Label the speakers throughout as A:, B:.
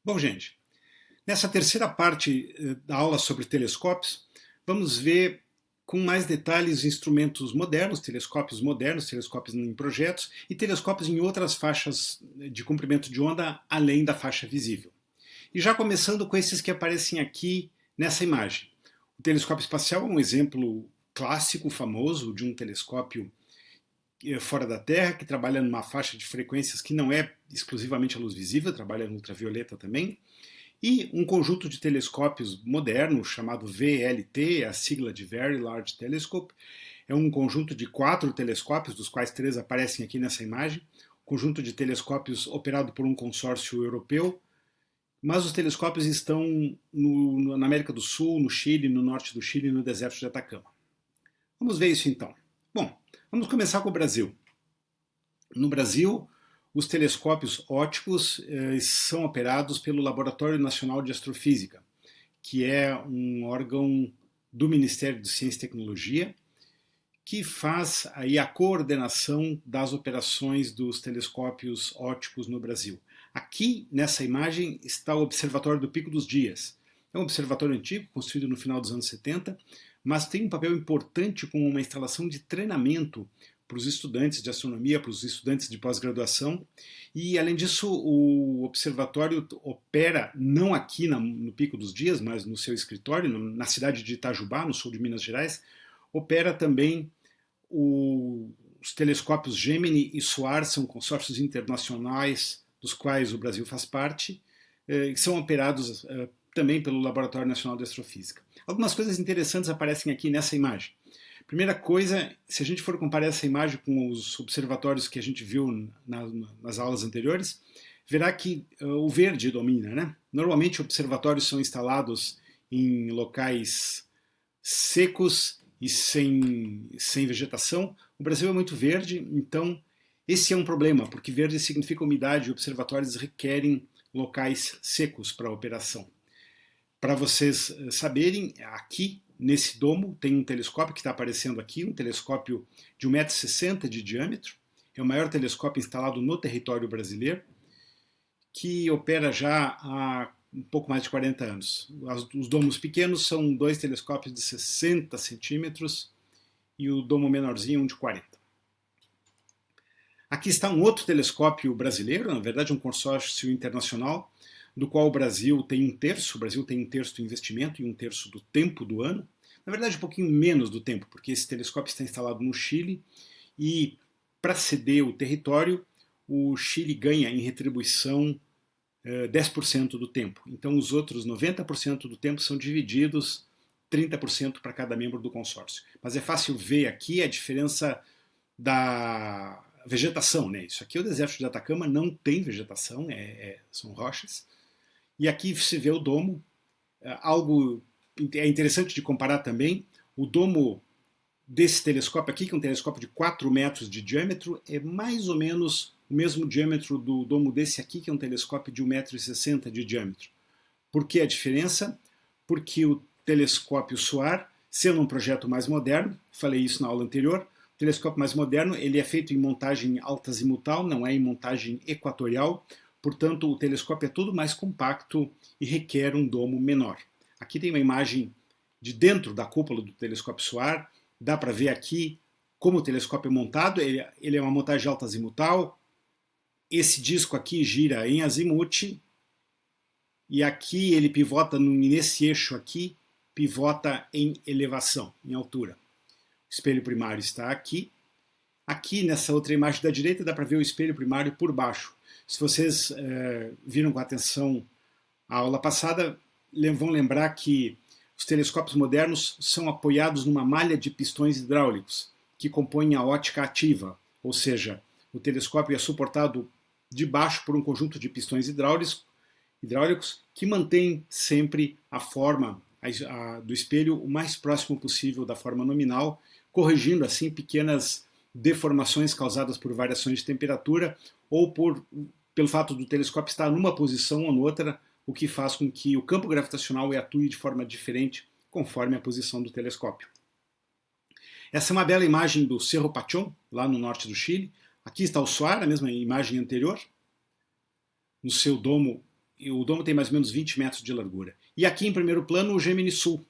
A: Bom, gente, nessa terceira parte da aula sobre telescópios, vamos ver com mais detalhes instrumentos modernos, telescópios em projetos e telescópios em outras faixas de comprimento de onda além da faixa visível. E já começando com esses que aparecem aqui nessa imagem. O telescópio espacial é um exemplo clássico, famoso, de um telescópio fora da Terra, que trabalha numa faixa de frequências que não é exclusivamente a luz visível, trabalha no ultravioleta também. E um conjunto de telescópios modernos, chamado VLT, a sigla de Very Large Telescope, é um conjunto de 4 telescópios, dos quais 3 aparecem aqui nessa imagem, conjunto de telescópios operado por um consórcio europeu, mas os telescópios estão na América do Sul, no Chile, no norte do Chile e no deserto de Atacama. Vamos ver isso então. Bom, vamos começar com o Brasil. No Brasil, os telescópios ópticos são operados pelo Laboratório Nacional de Astrofísica, que é um órgão do Ministério de Ciência e Tecnologia, que faz aí a coordenação das operações dos telescópios ópticos no Brasil. Aqui, nessa imagem, está o Observatório do Pico dos Dias. É um observatório antigo, construído no final dos anos 70, mas tem um papel importante como uma instalação de treinamento para os estudantes de astronomia, para os estudantes de pós-graduação. E, além disso, o observatório opera, não aqui no Pico dos Dias, mas no seu escritório, na cidade de Itajubá, no sul de Minas Gerais, opera também os telescópios Gemini e SOAR, são consórcios internacionais dos quais o Brasil faz parte, que são operados também pelo Laboratório Nacional de Astrofísica. Algumas coisas interessantes aparecem aqui nessa imagem. Primeira coisa, se a gente for comparar essa imagem com os observatórios que a gente viu nas aulas anteriores, verá que o verde domina, né? Normalmente observatórios são instalados em locais secos e sem vegetação. O Brasil é muito verde, então esse é um problema, porque verde significa umidade e observatórios requerem locais secos para a operação. Para vocês saberem, aqui nesse domo tem um telescópio que está aparecendo aqui, um telescópio de 1,60 m de diâmetro, é o maior telescópio instalado no território brasileiro, que opera já há um pouco mais de 40 anos. Os domos pequenos são 2 telescópios de 60 centímetros e o domo menorzinho um de 40. Aqui está um outro telescópio brasileiro, na verdade um consórcio internacional, do qual o Brasil tem um terço. O Brasil tem um terço do investimento e um terço do tempo do ano. Na verdade, um pouquinho menos do tempo, porque esse telescópio está instalado no Chile e, para ceder o território, o Chile ganha em retribuição 10% do tempo. Então, os outros 90% do tempo são divididos 30% para cada membro do consórcio. Mas é fácil ver aqui a diferença da vegetação, né? Isso aqui é o deserto de Atacama, não tem vegetação, são rochas. E aqui se vê o domo. Algo é interessante de comparar também, o domo desse telescópio aqui, que é um telescópio de 4 metros de diâmetro, é mais ou menos o mesmo diâmetro do domo desse aqui, que é um telescópio de 1,60 m de diâmetro. Por que a diferença? Porque o telescópio SOAR, sendo um projeto mais moderno, falei isso na aula anterior, o telescópio mais moderno ele é feito em montagem alta-azimutal, não é em montagem equatorial, portanto o telescópio é todo mais compacto e requer um domo menor. Aqui tem uma imagem de dentro da cúpula do telescópio SOAR, dá para ver aqui como o telescópio é montado, ele é uma montagem alta-azimutal, esse disco aqui gira em azimuth, e aqui ele pivota nesse eixo aqui, pivota em elevação, em altura. O espelho primário está aqui. Aqui nessa outra imagem da direita dá para ver o espelho primário por baixo. Se vocês viram com atenção a aula passada, vão lembrar que os telescópios modernos são apoiados numa malha de pistões hidráulicos que compõem a ótica ativa, ou seja, o telescópio é suportado de baixo por um conjunto de pistões hidráulicos que mantém sempre a forma do espelho o mais próximo possível da forma nominal, corrigindo assim pequenas deformações causadas por variações de temperatura ou pelo fato do telescópio estar numa posição ou noutra, o que faz com que o campo gravitacional atue de forma diferente conforme a posição do telescópio. Essa é uma bela imagem do Cerro Pachón, lá no norte do Chile. Aqui está o SOAR, a mesma imagem anterior, no seu domo o domo tem mais ou menos 20 metros de largura. E aqui em primeiro plano o Gemini Sul.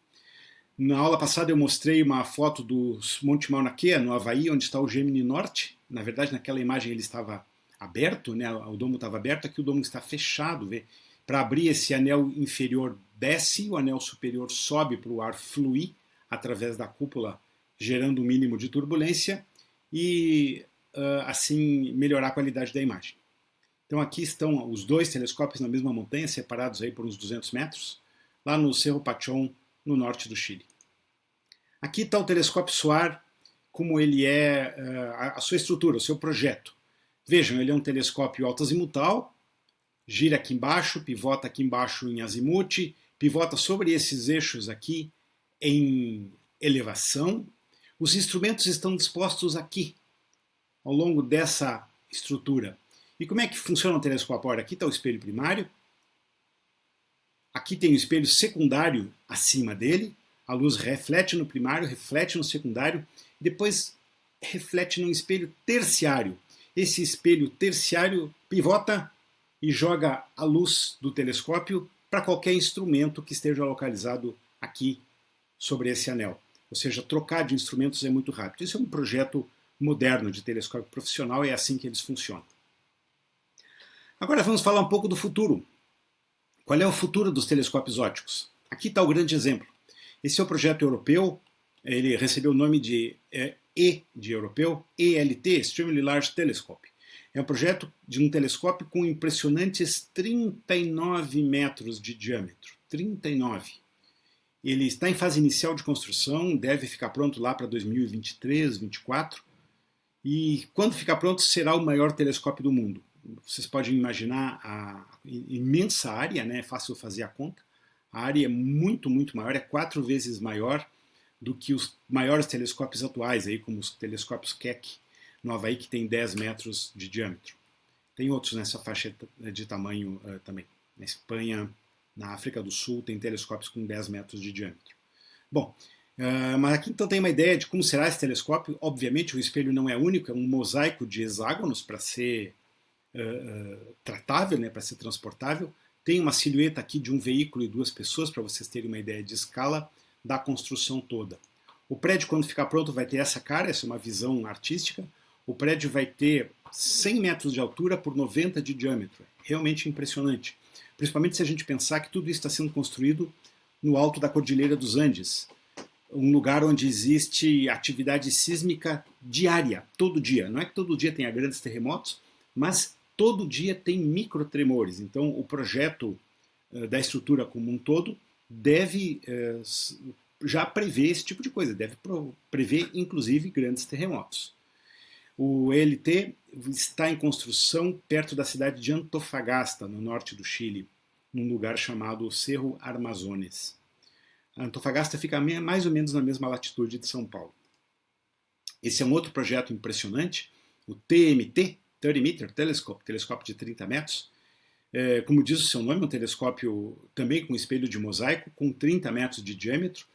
A: Na aula passada eu mostrei uma foto do Monte Mauna Kea, no Havaí, onde está o Gemini Norte. Na verdade, naquela imagem ele estava aberto, né? O domo estava aberto, aqui o domo está fechado. Para abrir, esse anel inferior desce, o anel superior sobe para o ar fluir através da cúpula, gerando um mínimo de turbulência e assim melhorar a qualidade da imagem. Então aqui estão os dois telescópios na mesma montanha, separados aí por uns 200 metros, lá no Cerro Pachón, no norte do Chile. Aqui está o telescópio SOAR, como ele é a sua estrutura, o seu projeto. Vejam, ele é um telescópio alto-azimutal, gira aqui embaixo, pivota aqui embaixo em azimuth, pivota sobre esses eixos aqui em elevação. Os instrumentos estão dispostos aqui, ao longo dessa estrutura. E como é que funciona o telescópio? Olha, aqui está o espelho primário, aqui tem o espelho secundário acima dele, a luz reflete no primário, reflete no secundário, depois reflete num espelho terciário. Esse espelho terciário pivota e joga a luz do telescópio para qualquer instrumento que esteja localizado aqui sobre esse anel. Ou seja, trocar de instrumentos é muito rápido. Isso é um projeto moderno de telescópio profissional, é assim que eles funcionam. Agora vamos falar um pouco do futuro. Qual é o futuro dos telescópios ópticos? Aqui está o grande exemplo. Esse é o projeto europeu, ele recebeu o nome de de europeu, ELT, Extremely Large Telescope. É um projeto de um telescópio com impressionantes 39 metros de diâmetro. 39. Ele está em fase inicial de construção, deve ficar pronto lá para 2023, 2024. E quando ficar pronto, será o maior telescópio do mundo. Vocês podem imaginar a imensa área, né? É fácil fazer a conta. A área é muito, muito maior, é 4 vezes maior do que os maiores telescópios atuais, aí, como os telescópios Keck, no Havaí, que tem 10 metros de diâmetro. Tem outros nessa faixa de tamanho também. Na Espanha, na África do Sul, tem telescópios com 10 metros de diâmetro. Bom, mas aqui então tem uma ideia de como será esse telescópio. Obviamente o espelho não é único, é um mosaico de hexágonos para ser tratável, né, para ser transportável. Tem uma silhueta aqui de um veículo e 2 pessoas, para vocês terem uma ideia de escala da construção toda. O prédio, quando ficar pronto, vai ter essa cara, essa é uma visão artística. O prédio vai ter 100 metros de altura por 90 de diâmetro. Realmente impressionante. Principalmente se a gente pensar que tudo isso está sendo construído no alto da Cordilheira dos Andes, um lugar onde existe atividade sísmica diária, todo dia. Não é que todo dia tenha grandes terremotos, mas todo dia tem microtremores. Então o projeto da estrutura como um todo deve já prever esse tipo de coisa, deve prever inclusive grandes terremotos. O ELT está em construção perto da cidade de Antofagasta, no norte do Chile, num lugar chamado Cerro Armazones. Antofagasta fica mais ou menos na mesma latitude de São Paulo. Esse é um outro projeto impressionante, o TMT, 30 Meter Telescope, telescópio de 30 metros. Como diz o seu nome, é um telescópio também com espelho de mosaico, com 30 metros de diâmetro.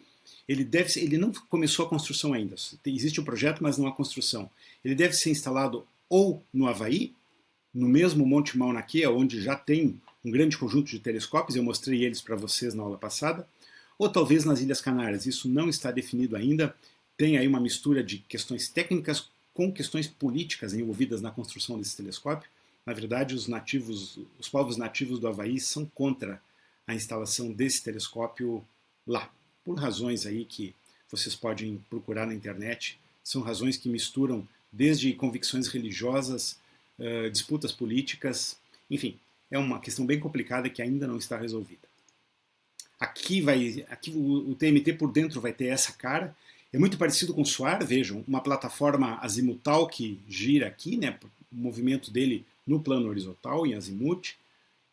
A: Ele não começou a construção ainda. Existe o projeto, mas não a construção. Ele deve ser instalado ou no Havaí, no mesmo Monte Mauna Kea, onde já tem um grande conjunto de telescópios, eu mostrei eles para vocês na aula passada, ou talvez nas Ilhas Canárias. Isso não está definido ainda. Tem aí uma mistura de questões técnicas com questões políticas envolvidas na construção desse telescópio. Na verdade, os povos nativos do Havaí são contra a instalação desse telescópio lá, por razões aí que vocês podem procurar na internet. São razões que misturam desde convicções religiosas, disputas políticas, enfim, é uma questão bem complicada que ainda não está resolvida. Aqui o TMT por dentro vai ter essa cara. É muito parecido com o SOAR, vejam, uma plataforma azimutal que gira aqui, né, o movimento dele no plano horizontal, em azimuth.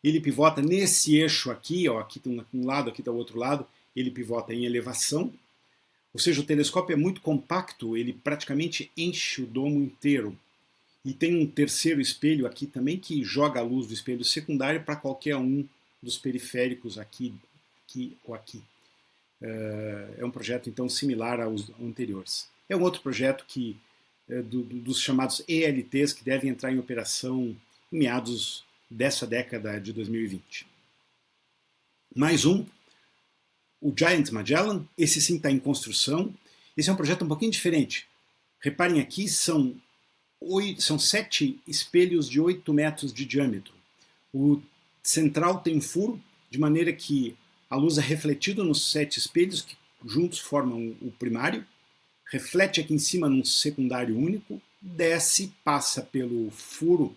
A: Ele pivota nesse eixo aqui, ó, aqui tem um lado, aqui está o outro lado, ele pivota em elevação. Ou seja, o telescópio é muito compacto, ele praticamente enche o domo inteiro. E tem um terceiro espelho aqui também que joga a luz do espelho secundário para qualquer um dos periféricos aqui ou aqui. É um projeto, então, similar aos anteriores. É um outro projeto dos chamados ELTs, que devem entrar em operação em meados dessa década de 2020. Mais um, o Giant Magellan, esse sim está em construção. Esse é um projeto um pouquinho diferente. Reparem aqui, são 7 espelhos de 8 metros de diâmetro. O central tem um furo, de maneira que a luz é refletida nos 7 espelhos, que juntos formam o primário, reflete aqui em cima num secundário único, desce, passa pelo furo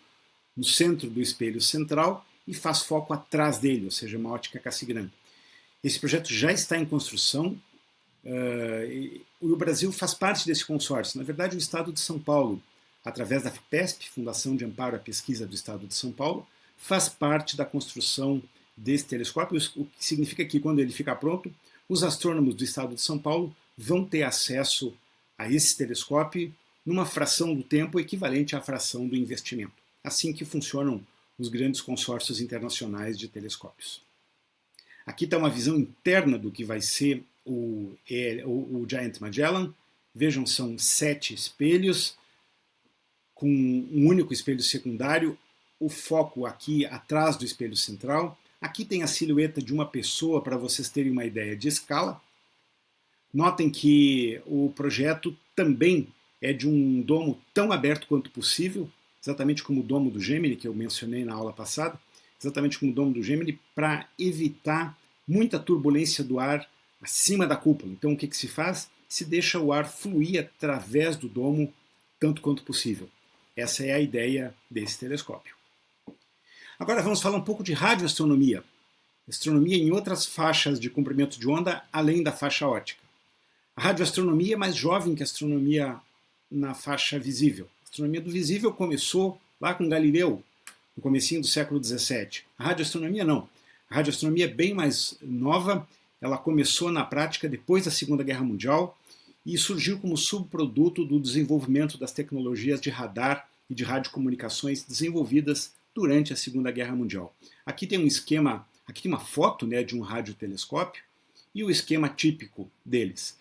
A: no centro do espelho central e faz foco atrás dele, ou seja, uma ótica Cassegrain. Esse projeto já está em construção e o Brasil faz parte desse consórcio. Na verdade, o Estado de São Paulo, através da FAPESP, Fundação de Amparo à Pesquisa do Estado de São Paulo, faz parte da construção desse telescópio, o que significa que quando ele ficar pronto, os astrônomos do Estado de São Paulo vão ter acesso a esse telescópio numa fração do tempo equivalente à fração do investimento. Assim que funcionam os grandes consórcios internacionais de telescópios. Aqui está uma visão interna do que vai ser o Giant Magellan. Vejam, são 7 espelhos, com um único espelho secundário, o foco aqui atrás do espelho central. Aqui tem a silhueta de uma pessoa para vocês terem uma ideia de escala. Notem que o projeto também é de um domo tão aberto quanto possível, exatamente como o domo do Gemini, que eu mencionei na aula passada, exatamente como o domo do Gemini, para evitar muita turbulência do ar acima da cúpula. Então o que se faz? Se deixa o ar fluir através do domo tanto quanto possível. Essa é a ideia desse telescópio. Agora vamos falar um pouco de radioastronomia. Astronomia em outras faixas de comprimento de onda, além da faixa óptica. A radioastronomia é mais jovem que a astronomia na faixa visível. A astronomia do visível começou lá com Galileu, no comecinho do século XVII. A radioastronomia não. A radioastronomia é bem mais nova, ela começou na prática depois da Segunda Guerra Mundial e surgiu como subproduto do desenvolvimento das tecnologias de radar e de radiocomunicações desenvolvidas durante a Segunda Guerra Mundial. Aqui tem um esquema, aqui tem uma foto, né, de um radiotelescópio e o esquema típico deles.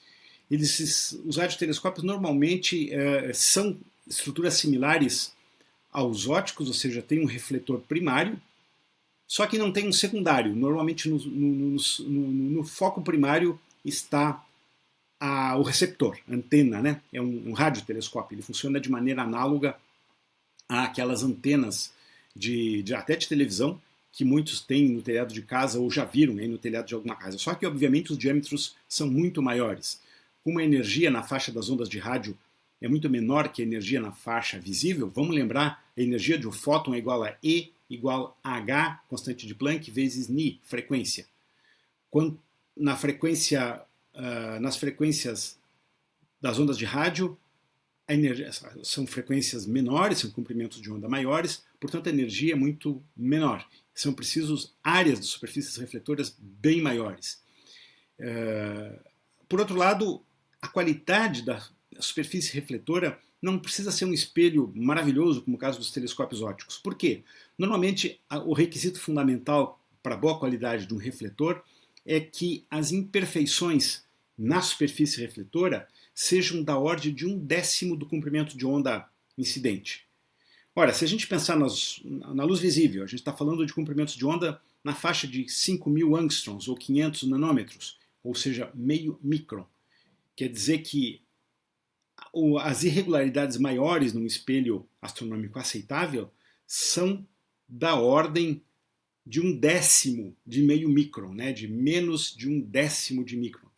A: Os radiotelescópios normalmente são estruturas similares aos ópticos, ou seja, tem um refletor primário, só que não tem um secundário. Normalmente no foco primário está o receptor, a antena, né? É um radiotelescópio, ele funciona de maneira análoga àquelas antenas até de televisão que muitos têm no telhado de casa ou já viram, né, no telhado de alguma casa. Só que, obviamente, os diâmetros são muito maiores. Como a energia na faixa das ondas de rádio é muito menor que a energia na faixa visível, vamos lembrar, a energia de um fóton é igual a E igual a H, constante de Planck, vezes Ni, frequência. Quando, nas frequências das ondas de rádio, a energia, são frequências menores, são comprimentos de onda maiores, portanto a energia é muito menor. São precisos áreas de superfícies refletoras bem maiores. Por outro lado, a qualidade da superfície refletora não precisa ser um espelho maravilhoso, como o caso dos telescópios ópticos. Por quê? Normalmente, o requisito fundamental para a boa qualidade de um refletor é que as imperfeições na superfície refletora sejam da ordem de 1/10 do comprimento de onda incidente. Ora, se a gente pensar na luz visível, a gente está falando de comprimentos de onda na faixa de 5.000 angstroms ou 500 nanômetros, ou seja, meio micron. Quer dizer que as irregularidades maiores num espelho astronômico aceitável são da ordem de 1/10 de meio micron, né? De menos de 1/10 de micron.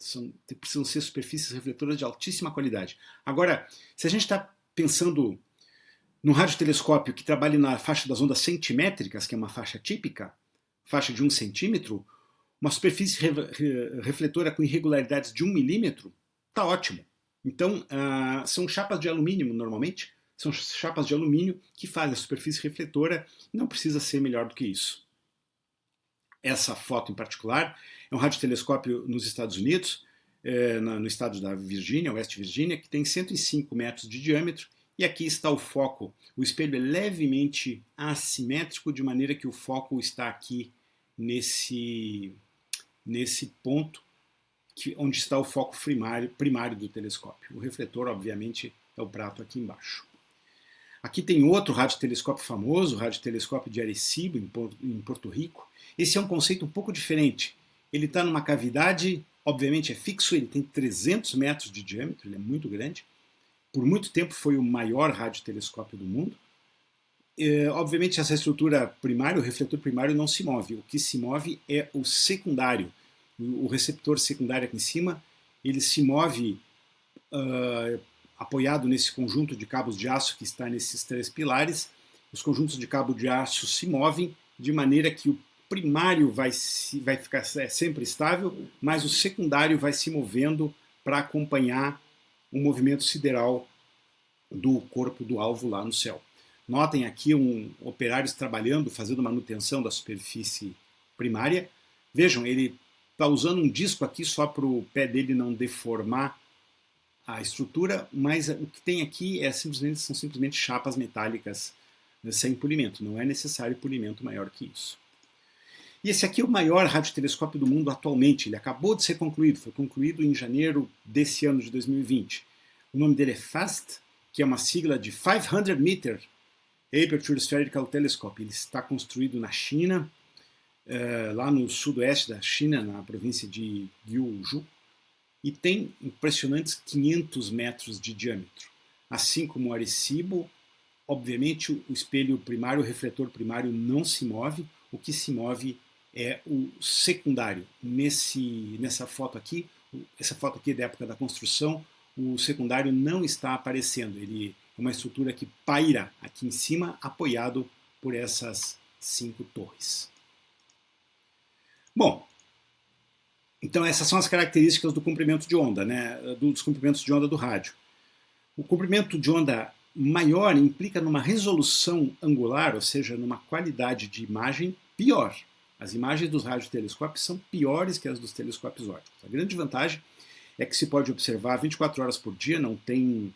A: Precisam ser superfícies refletoras de altíssima qualidade. Agora, se a gente está pensando num radiotelescópio que trabalhe na faixa das ondas centimétricas, que é uma faixa típica, faixa de 1 centímetro, uma superfície refletora com irregularidades de 1 milímetro, está ótimo. Então, são chapas de alumínio normalmente, são chapas de alumínio que fazem a superfície refletora e não precisa ser melhor do que isso. Essa foto em particular é um radiotelescópio nos Estados Unidos, no estado da Virgínia, West Virginia, que tem 105 metros de diâmetro, e aqui está o foco. O espelho é levemente assimétrico, de maneira que o foco está aqui nesse ponto, onde está o foco primário do telescópio. O refletor, obviamente, é o prato aqui embaixo. Aqui tem outro radiotelescópio famoso, o radiotelescópio de Arecibo, em Porto Rico. Esse é um conceito um pouco diferente. Ele está numa cavidade, obviamente é fixo, ele tem 300 metros de diâmetro, ele é muito grande. Por muito tempo foi o maior radiotelescópio do mundo. Obviamente essa estrutura primária, o refletor primário não se move. O que se move é o secundário. O receptor secundário aqui em cima, ele se move apoiado nesse conjunto de cabos de aço que está nesses 3 pilares. Os conjuntos de cabo de aço se movem de maneira que o primário vai ficar sempre estável, mas o secundário vai se movendo para acompanhar o movimento sideral do corpo do alvo lá no céu. Notem aqui operários trabalhando, fazendo manutenção da superfície primária. Vejam, ele está usando um disco aqui só para o pé dele não deformar a estrutura, mas o que tem aqui são simplesmente chapas metálicas sem polimento. Não é necessário polimento maior que isso. E esse aqui é o maior radiotelescópio do mundo atualmente. Ele acabou de ser concluído, foi concluído em janeiro desse ano de 2020. O nome dele é FAST, que é uma sigla de 500 Meter Aperture Spherical Telescope. Ele está construído na China, lá no sudoeste da China, na província de Guizhou, e tem impressionantes 500 metros de diâmetro. Assim como o Arecibo, obviamente o espelho primário, o refletor primário não se move, o que se move é o secundário. Nessa foto aqui, essa foto aqui é da época da construção, o secundário não está aparecendo, ele é uma estrutura que paira aqui em cima, apoiado por essas 5 torres. Bom, então essas são as características do comprimento de onda, né, dos comprimentos de onda do rádio. O comprimento de onda maior implica numa resolução angular, ou seja, numa qualidade de imagem pior. As imagens dos radiotelescópios são piores que as dos telescópios ópticos. A grande vantagem é que se pode observar 24 horas por dia, não tem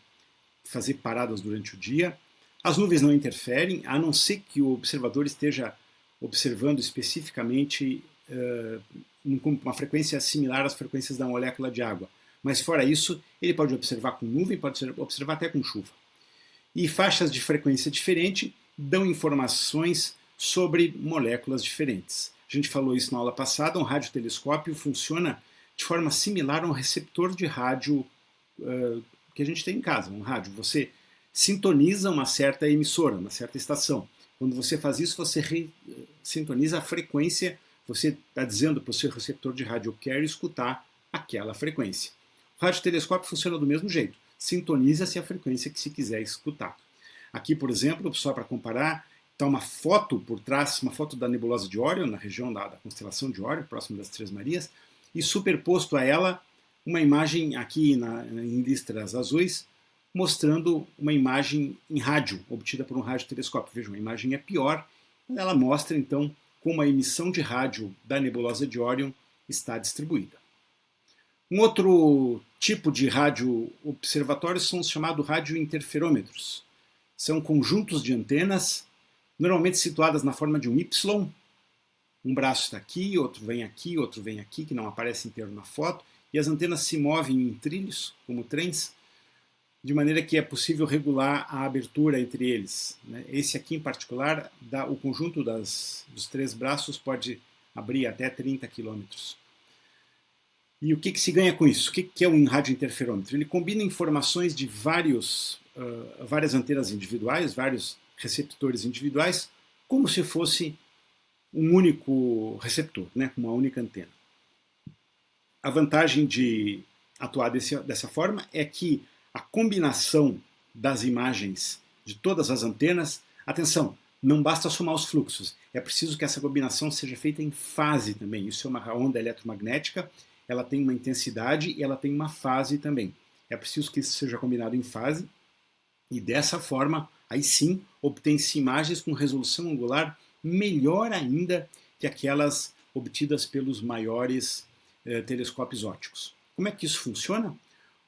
A: fazer paradas durante o dia. As nuvens não interferem, a não ser que o observador esteja observando especificamente uma frequência similar às frequências da molécula de água. Mas fora isso, ele pode observar com nuvem, pode observar até com chuva. E faixas de frequência diferente dão informações sobre moléculas diferentes. A gente falou isso na aula passada, um radiotelescópio funciona de forma similar a um receptor de rádio que a gente tem em casa, um rádio. Você sintoniza uma certa emissora, uma certa estação. Quando você faz isso, você sintoniza a frequência, você está dizendo para o seu receptor de rádio: eu quero escutar aquela frequência. O radiotelescópio funciona do mesmo jeito. Sintoniza-se a frequência que se quiser escutar. Aqui, por exemplo, só para comparar, está uma foto por trás, uma foto da nebulosa de Órion, na região da constelação de Órion, próximo das Três Marias, e superposto a ela uma imagem aqui em listras azuis, mostrando uma imagem em rádio, obtida por um radiotelescópio. Vejam, a imagem é pior, ela mostra então como a emissão de rádio da nebulosa de Órion está distribuída. Um outro tipo de rádio observatórios são os chamados radiointerferômetros. São conjuntos de antenas, normalmente situadas na forma de um Y. Um braço está aqui, outro vem aqui, que não aparece inteiro na foto, e as antenas se movem em trilhos, como trens, de maneira que é possível regular a abertura entre eles. Esse aqui em particular, o conjunto dos 3 braços pode abrir até 30 km. E o que se ganha com isso? O que é um radiointerferômetro? Ele combina informações de várias antenas individuais, vários receptores individuais, como se fosse um único receptor, né, uma única antena. A vantagem de atuar dessa forma é que a combinação das imagens de todas as antenas, atenção, não basta somar os fluxos, é preciso que essa combinação seja feita em fase também. Isso é uma onda eletromagnética, ela tem uma intensidade e ela tem uma fase também. É preciso que isso seja combinado em fase e dessa forma, aí sim, obtém-se imagens com resolução angular melhor ainda que aquelas obtidas pelos maiores telescópios ópticos. Como é que isso funciona?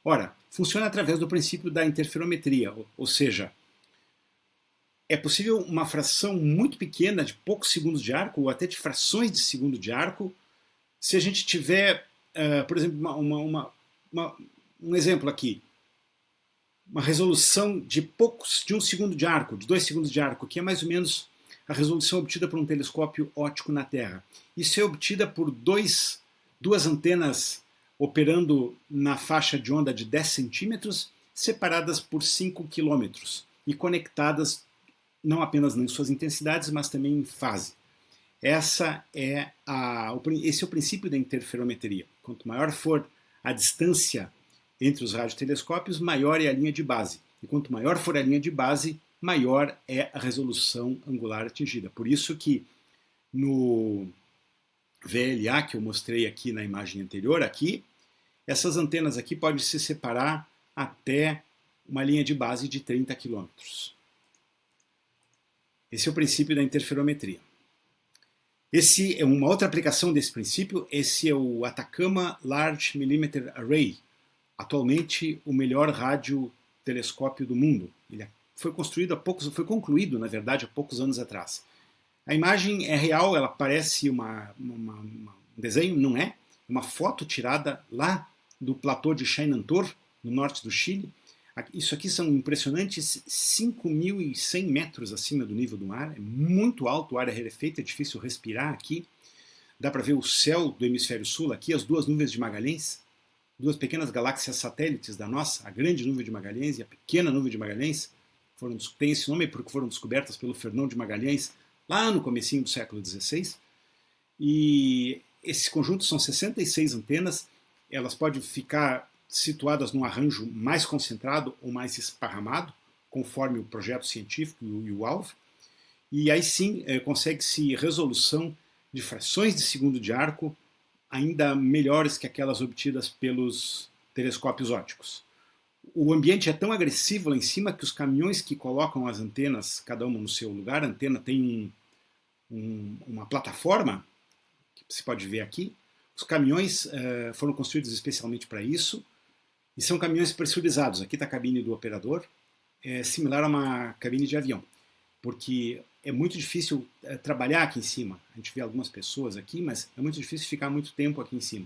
A: Ora, funciona através do princípio da interferometria, ou seja, é possível uma fração muito pequena de poucos segundos de arco, ou até de frações de segundo de arco, se a gente tiver, por exemplo, um exemplo aqui, uma resolução de 1 segundo de arco, de 2 segundos de arco, que é mais ou menos a resolução obtida por um telescópio óptico na Terra. Isso é obtida por 2 duas antenas operando na faixa de onda de 10 centímetros, separadas por 5 quilômetros e conectadas não apenas em suas intensidades, mas também em fase. Esse é o princípio da interferometria. Quanto maior for a distância entre os radiotelescópios, maior é a linha de base. E quanto maior for a linha de base, maior é a resolução angular atingida. Por isso que no VLA, que eu mostrei aqui na imagem anterior, essas antenas aqui podem se separar até uma linha de base de 30 km. Esse é o princípio da interferometria. Esse é uma outra aplicação desse princípio. Esse é o Atacama Large Millimeter Array, atualmente o melhor radiotelescópio do mundo. Ele foi concluído, na verdade, há poucos anos atrás. A imagem é real, ela parece um desenho, não é? Uma foto tirada lá do platô de Chainantor, no norte do Chile. Isso aqui são impressionantes 5.100 metros acima do nível do mar. É muito alto, o ar é rarefeito, é difícil respirar aqui. Dá para ver o céu do hemisfério sul aqui, as duas nuvens de Magalhães, duas pequenas galáxias satélites da nossa, a grande nuvem de Magalhães e a pequena nuvem de Magalhães. Tem esse nome porque foram descobertas pelo Fernão de Magalhães lá no comecinho do século XVI. E esse conjunto são 66 antenas. Elas podem ficar situadas num arranjo mais concentrado ou mais esparramado, conforme o projeto científico e o alvo. E aí sim consegue-se resolução de frações de segundo de arco ainda melhores que aquelas obtidas pelos telescópios ópticos. O ambiente é tão agressivo lá em cima que os caminhões que colocam as antenas, cada uma no seu lugar, a antena tem uma plataforma, que você pode ver aqui. Os caminhões foram construídos especialmente para isso, e são caminhões pressurizados. Aqui está a cabine do operador, é similar a uma cabine de avião, porque é muito difícil trabalhar aqui em cima. A gente vê algumas pessoas aqui, mas é muito difícil ficar muito tempo aqui em cima.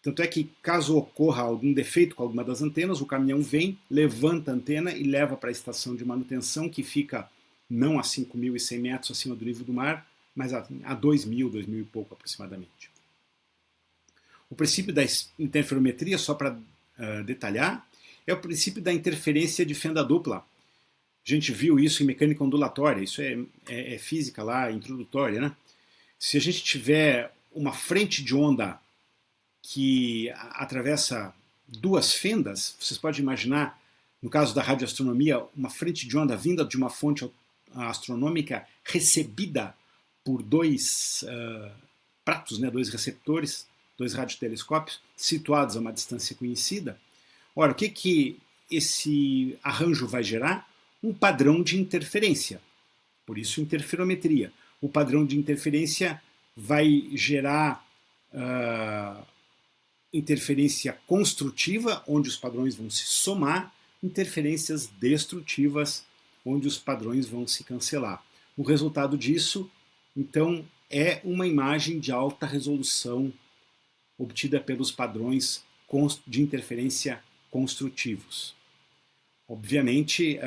A: Tanto é que, caso ocorra algum defeito com alguma das antenas, o caminhão vem, levanta a antena e leva para a estação de manutenção, que fica não a 5.100 metros acima do nível do mar, mas a 2.000, 2.000 e pouco aproximadamente. O princípio da interferometria, só para detalhar, é o princípio da interferência de fenda dupla. A gente viu isso em mecânica ondulatória, isso é física lá, introdutória, né? Se a gente tiver uma frente de onda que atravessa duas fendas, vocês podem imaginar, no caso da radioastronomia, uma frente de onda vinda de uma fonte astronômica recebida por dois pratos, né, dois receptores, dois radiotelescópios, situados a uma distância conhecida. Ora, o que esse arranjo vai gerar? Um padrão de interferência. Por isso, interferometria. O padrão de interferência vai gerar interferência construtiva, onde os padrões vão se somar, interferências destrutivas, onde os padrões vão se cancelar. O resultado disso, então, é uma imagem de alta resolução obtida pelos padrões de interferência construtivos. Obviamente,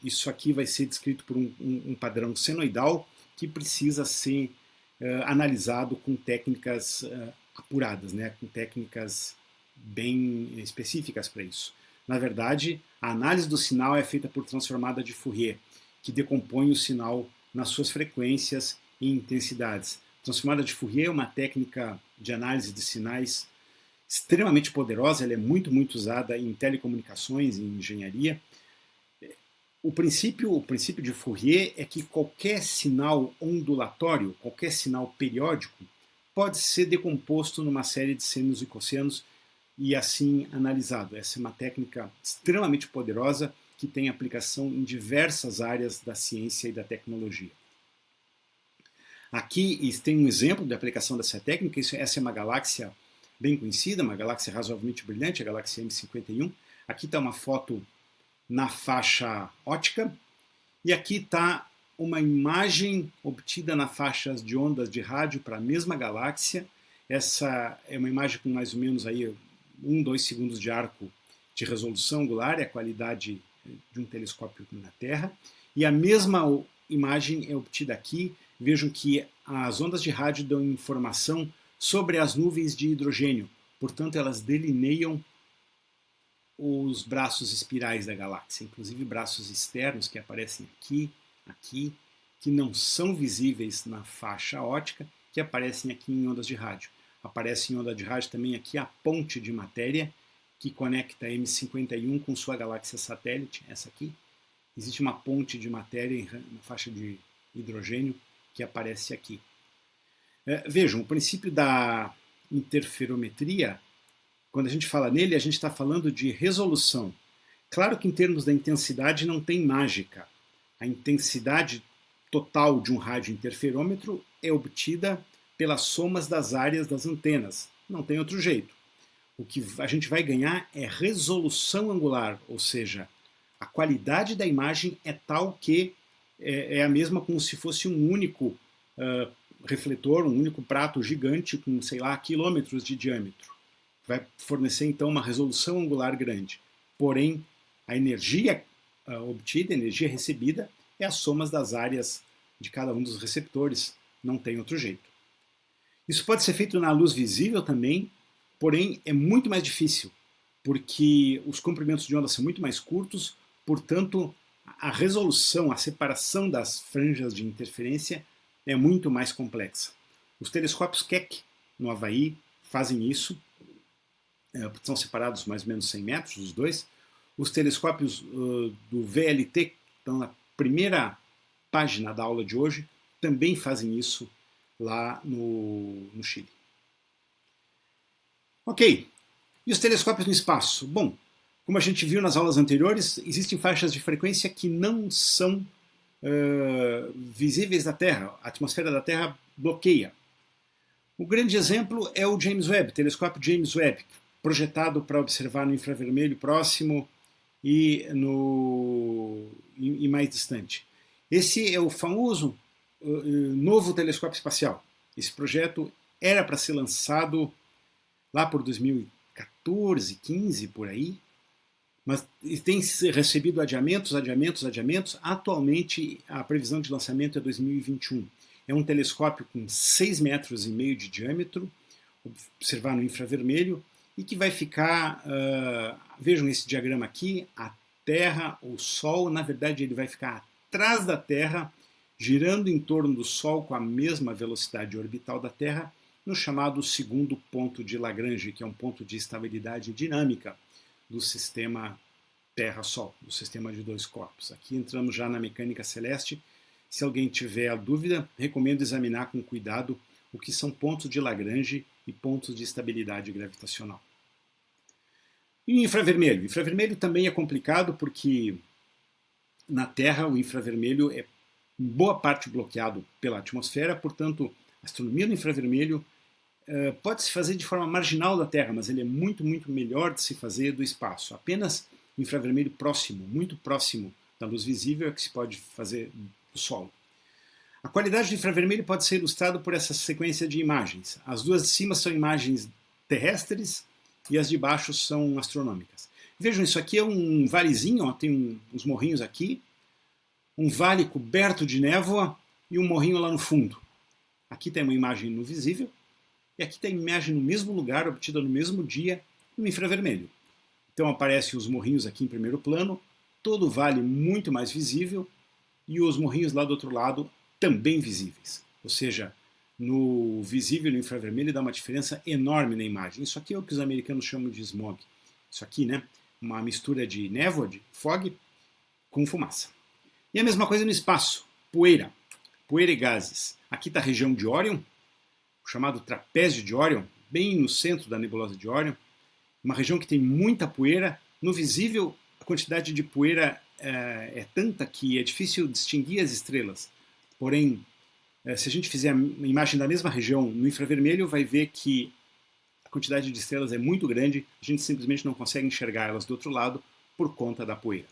A: isso aqui vai ser descrito por um padrão senoidal que precisa ser analisado com técnicas apuradas, né, com técnicas bem específicas para isso. Na verdade, a análise do sinal é feita por transformada de Fourier, que decompõe o sinal nas suas frequências e intensidades. Transformada de Fourier é uma técnica de análise de sinais extremamente poderosa, ela é muito usada em telecomunicações e em engenharia. O princípio de Fourier é que qualquer sinal ondulatório, qualquer sinal periódico, pode ser decomposto numa série de senos e cossenos e assim analisado. Essa é uma técnica extremamente poderosa que tem aplicação em diversas áreas da ciência e da tecnologia. Aqui tem um exemplo de aplicação dessa técnica. Essa é uma galáxia bem conhecida, uma galáxia razoavelmente brilhante, a galáxia M51. Aqui está uma foto na faixa óptica e aqui está uma imagem obtida na faixas de ondas de rádio para a mesma galáxia. Essa é uma imagem com mais ou menos aí 2 segundos de arco de resolução angular, é a qualidade de um telescópio na Terra. E a mesma imagem é obtida aqui. Vejam que as ondas de rádio dão informação sobre as nuvens de hidrogênio. Portanto, elas delineiam os braços espirais da galáxia, inclusive braços externos que aparecem aqui, aqui, que não são visíveis na faixa óptica, que aparecem aqui em ondas de rádio. Aparece em onda de rádio também aqui a ponte de matéria que conecta M51 com sua galáxia satélite, essa aqui. Existe uma ponte de matéria na faixa de hidrogênio que aparece aqui. Vejam, o princípio da interferometria, quando a gente fala nele, a gente está falando de resolução. Claro que em termos da intensidade não tem mágica. A intensidade total de um radiointerferômetro é obtida pelas somas das áreas das antenas. Não tem outro jeito. O que a gente vai ganhar é resolução angular, ou seja, a qualidade da imagem é tal que é a mesma como se fosse um único refletor, um único prato gigante com, sei lá, quilômetros de diâmetro. Vai fornecer então uma resolução angular grande. Porém, a energia obtida, a energia recebida, é a soma das áreas de cada um dos receptores. Não tem outro jeito. Isso pode ser feito na luz visível também, porém é muito mais difícil, porque os comprimentos de onda são muito mais curtos, portanto, a resolução, a separação das franjas de interferência é muito mais complexa. Os telescópios Keck, no Havaí, fazem isso, são separados mais ou menos 100 metros, os dois. Os telescópios do VLT, que estão na primeira página da aula de hoje, também fazem isso lá no Chile. Ok, e os telescópios no espaço? Bom, como a gente viu nas aulas anteriores, existem faixas de frequência que não são visíveis da Terra. A atmosfera da Terra bloqueia. O grande exemplo é o James Webb, o telescópio James Webb, projetado para observar no infravermelho próximo e mais distante. Esse é o famoso novo telescópio espacial. Esse projeto era para ser lançado lá por 2014, 15, por aí, mas tem recebido adiamentos. Atualmente, a previsão de lançamento é 2021. É um telescópio com 6,5 metros de diâmetro, observar no infravermelho, e que vai ficar, vejam esse diagrama aqui, a Terra, o Sol, na verdade ele vai ficar atrás da Terra, girando em torno do Sol com a mesma velocidade orbital da Terra, no chamado segundo ponto de Lagrange, que é um ponto de estabilidade dinâmica do sistema Terra-Sol, do sistema de dois corpos. Aqui entramos já na mecânica celeste. Se alguém tiver a dúvida, recomendo examinar com cuidado o que são pontos de Lagrange e pontos de estabilidade gravitacional. E o infravermelho? O infravermelho também é complicado porque na Terra o infravermelho é em boa parte bloqueado pela atmosfera, portanto, a astronomia no infravermelho pode-se fazer de forma marginal da Terra, mas ele é muito, muito melhor de se fazer do espaço. Apenas o infravermelho próximo, muito próximo da luz visível, é que se pode fazer do solo. A qualidade do infravermelho pode ser ilustrada por essa sequência de imagens. As duas de cima são imagens terrestres e as de baixo são astronômicas. Vejam, isso aqui é um valezinho, ó, tem uns morrinhos aqui, um vale coberto de névoa e um morrinho lá no fundo. Aqui tem uma imagem no visível e aqui tem a imagem no mesmo lugar, obtida no mesmo dia, no infravermelho. Então aparecem os morrinhos aqui em primeiro plano, todo o vale muito mais visível e os morrinhos lá do outro lado também visíveis. Ou seja, no visível e no infravermelho dá uma diferença enorme na imagem. Isso aqui é o que os americanos chamam de smog. Isso aqui, né? Uma mistura de névoa, de fog, com fumaça. E a mesma coisa no espaço, poeira e gases. Aqui está a região de Órion, o chamado trapézio de Órion, bem no centro da nebulosa de Órion, uma região que tem muita poeira. No visível, a quantidade de poeira é tanta que é difícil distinguir as estrelas. Porém, se a gente fizer a imagem da mesma região no infravermelho, vai ver que a quantidade de estrelas é muito grande, a gente simplesmente não consegue enxergar elas do outro lado por conta da poeira.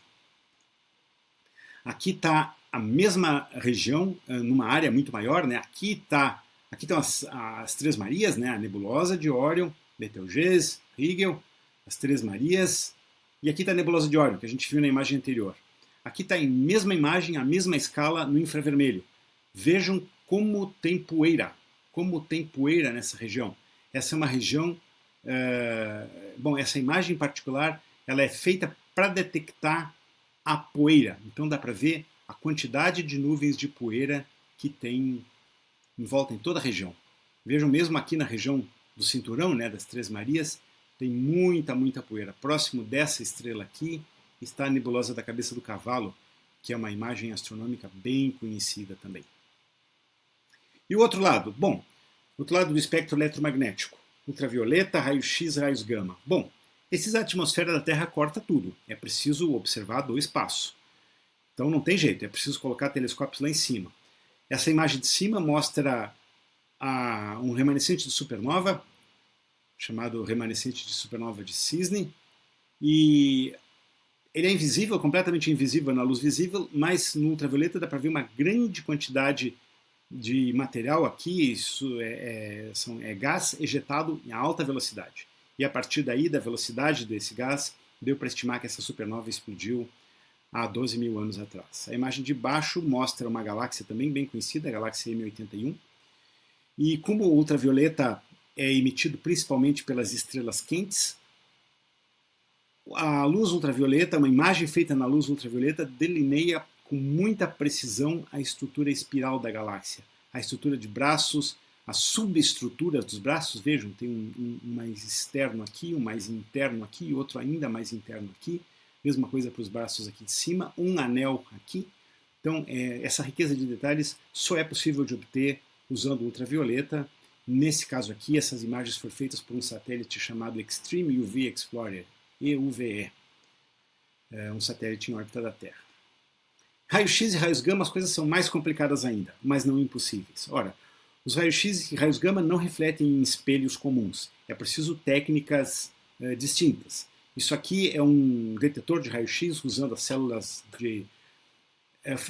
A: Aqui está a mesma região, numa área muito maior, né? Aqui estão as Três Marias, né? A nebulosa de Órion, Betelgeuse, Rigel, as Três Marias, e aqui está a nebulosa de Órion, que a gente viu na imagem anterior. Aqui está a mesma imagem, a mesma escala no infravermelho. Vejam como tem poeira, como tem poeira nessa região. Essa é uma região, bom, essa imagem em particular, ela é feita para detectar a poeira. Então dá para ver a quantidade de nuvens de poeira que tem em volta em toda a região. Vejam, mesmo aqui na região do cinturão, né, das Três Marias, tem muita poeira. Próximo dessa estrela aqui está a nebulosa da Cabeça do Cavalo, que é uma imagem astronômica bem conhecida também. E o outro lado? Bom, o outro lado do espectro eletromagnético. Ultravioleta, raio-x, raios gama. Bom, a atmosfera da Terra corta tudo. É preciso observar do espaço. Então não tem jeito, é preciso colocar telescópios lá em cima. Essa imagem de cima mostra um remanescente de supernova, chamado remanescente de supernova de Cisne, e ele é invisível, completamente invisível na luz visível, mas no ultravioleta dá para ver uma grande quantidade de material aqui. Isso é gás ejetado em alta velocidade. E a partir daí, da velocidade desse gás, deu para estimar que essa supernova explodiu há 12 mil anos atrás. A imagem de baixo mostra uma galáxia também bem conhecida, a galáxia M81. E como o ultravioleta é emitido principalmente pelas estrelas quentes, a luz ultravioleta, uma imagem feita na luz ultravioleta, delineia com muita precisão a estrutura espiral da galáxia. A estrutura de braços, as subestruturas dos braços, vejam, tem um mais externo aqui, um mais interno aqui, outro ainda mais interno aqui. Mesma coisa para os braços aqui de cima, um anel aqui. Então, essa riqueza de detalhes só é possível de obter usando ultravioleta. Nesse caso aqui, essas imagens foram feitas por um satélite chamado Extreme UV Explorer, EUVE, um satélite em órbita da Terra. Raio-x e raios gama, as coisas são mais complicadas ainda, mas não impossíveis. Ora, os raios-x e raios gama não refletem em espelhos comuns. É preciso técnicas distintas. Isso aqui é um detetor de raio-x usando as células de...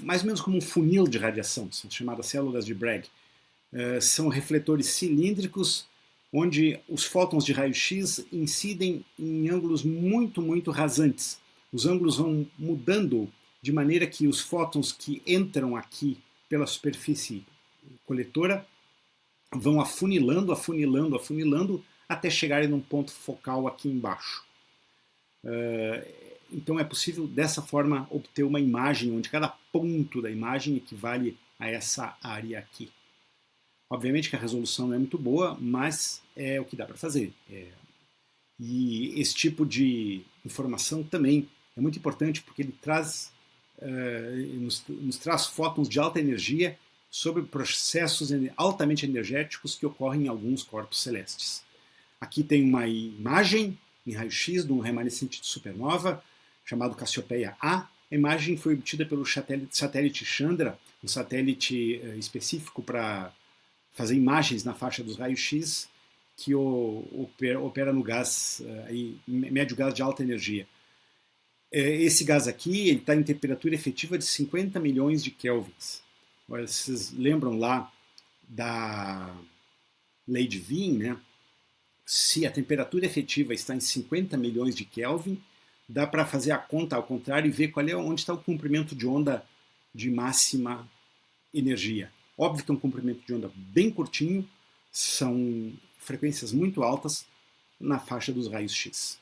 A: mais ou menos como um funil de radiação, são chamadas células de Bragg. São refletores cilíndricos onde os fótons de raio-x incidem em ângulos muito rasantes. Os ângulos vão mudando de maneira que os fótons que entram aqui pela superfície coletora vão afunilando até chegarem num ponto focal aqui embaixo. Então é possível dessa forma obter uma imagem onde cada ponto da imagem equivale a essa área aqui. Obviamente que a resolução não é muito boa, mas é o que dá para fazer. E esse tipo de informação também é muito importante porque ele nos traz fótons de alta energia sobre processos altamente energéticos que ocorrem em alguns corpos celestes. Aqui tem uma imagem em raio-x de um remanescente de supernova chamado Cassiopeia A. A imagem foi obtida pelo satélite Chandra, um satélite específico para fazer imagens na faixa dos raios-x que opera no gás, médio gás de alta energia. Esse gás aqui está em temperatura efetiva de 50 milhões de kelvins. Vocês lembram lá da lei de Wien, né? Se a temperatura efetiva está em 50 milhões de Kelvin, dá para fazer a conta ao contrário e ver onde está o comprimento de onda de máxima energia. Óbvio que é um comprimento de onda bem curtinho, são frequências muito altas na faixa dos raios-x.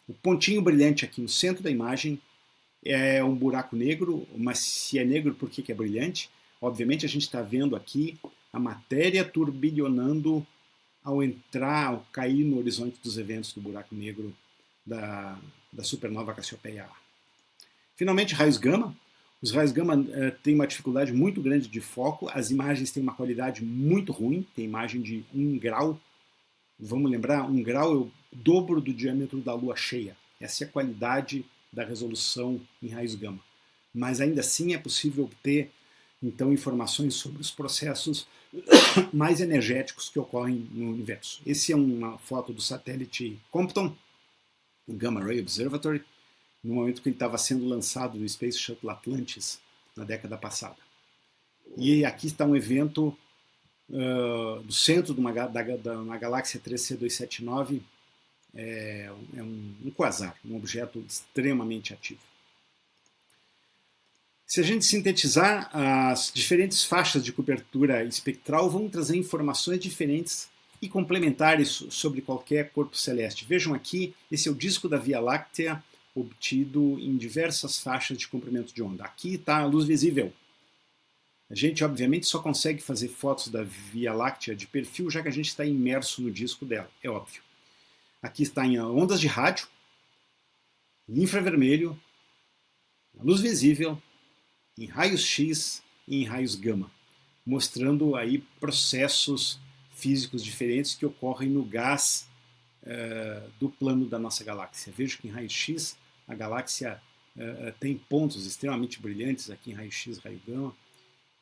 A: O pontinho brilhante aqui no centro da imagem é um buraco negro, mas se é negro, por que é brilhante? Obviamente a gente está vendo aqui a matéria turbilhonando ao cair no horizonte dos eventos do buraco negro da supernova Cassiopeia A. Finalmente, raios gama. Os raios gama têm uma dificuldade muito grande de foco, as imagens têm uma qualidade muito ruim, tem imagem de 1 grau. Vamos lembrar, 1 grau é o dobro do diâmetro da lua cheia. Essa é a qualidade da resolução em raios gama. Mas ainda assim é possível obter então informações sobre os processos mais energéticos que ocorrem no universo. Esse é uma foto do satélite Compton, o Gamma Ray Observatory, no momento que ele estava sendo lançado do Space Shuttle Atlantis na década passada. E aqui está um evento do centro de uma galáxia 3C279, um quasar, um objeto extremamente ativo. Se a gente sintetizar, as diferentes faixas de cobertura espectral vão trazer informações diferentes e complementares sobre qualquer corpo celeste. Vejam aqui, esse é o disco da Via Láctea, obtido em diversas faixas de comprimento de onda. Aqui está a luz visível. A gente, obviamente, só consegue fazer fotos da Via Láctea de perfil, já que a gente está imerso no disco dela, é óbvio. Aqui está em ondas de rádio, em infravermelho, na luz visível, em raios X e em raios gama, mostrando aí processos físicos diferentes que ocorrem no gás do plano da nossa galáxia. Vejo que em raio X a galáxia tem pontos extremamente brilhantes aqui em raio X, raio gama,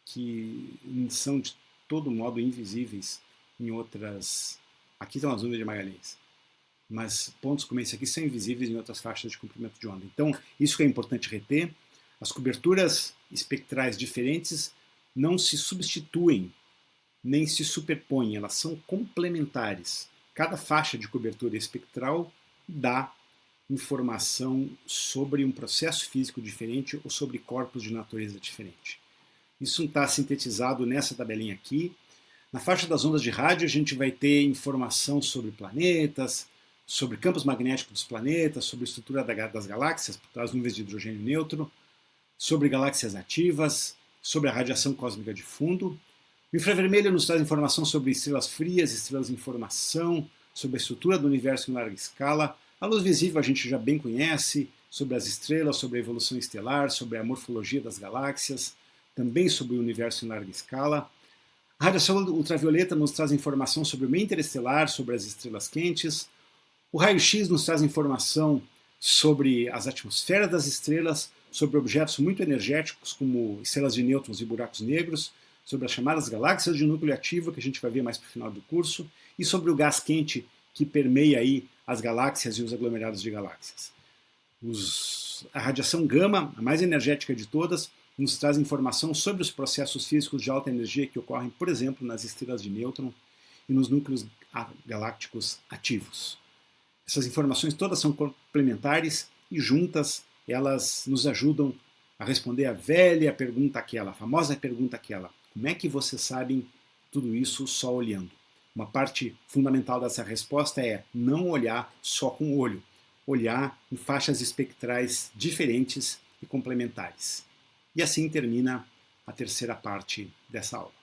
A: que são de todo modo invisíveis em outras... Aqui estão as nuvens de Magalhães, mas pontos como esse aqui são invisíveis em outras faixas de comprimento de onda. Então, isso que é importante reter. As coberturas espectrais diferentes não se substituem, nem se superpõem, elas são complementares. Cada faixa de cobertura espectral dá informação sobre um processo físico diferente ou sobre corpos de natureza diferente. Isso está sintetizado nessa tabelinha aqui. Na faixa das ondas de rádio a gente vai ter informação sobre planetas, sobre campos magnéticos dos planetas, sobre a estrutura das galáxias, das nuvens de hidrogênio neutro, sobre galáxias ativas, sobre a radiação cósmica de fundo. O infravermelho nos traz informação sobre estrelas frias, estrelas em formação, sobre a estrutura do universo em larga escala. A luz visível a gente já bem conhece, sobre as estrelas, sobre a evolução estelar, sobre a morfologia das galáxias, também sobre o universo em larga escala. A radiação ultravioleta nos traz informação sobre o meio interestelar, sobre as estrelas quentes. O raio-x nos traz informação sobre as atmosferas das estrelas, sobre objetos muito energéticos, como estrelas de nêutrons e buracos negros, sobre as chamadas galáxias de núcleo ativo, que a gente vai ver mais para o final do curso, e sobre o gás quente que permeia aí as galáxias e os aglomerados de galáxias. A radiação gama, a mais energética de todas, nos traz informação sobre os processos físicos de alta energia que ocorrem, por exemplo, nas estrelas de nêutron e nos núcleos galácticos ativos. Essas informações todas são complementares e juntas elas nos ajudam a responder a velha pergunta aquela, a famosa pergunta aquela: como é que vocês sabem tudo isso só olhando? Uma parte fundamental dessa resposta é não olhar só com o olho, olhar em faixas espectrais diferentes e complementares. E assim termina a terceira parte dessa aula.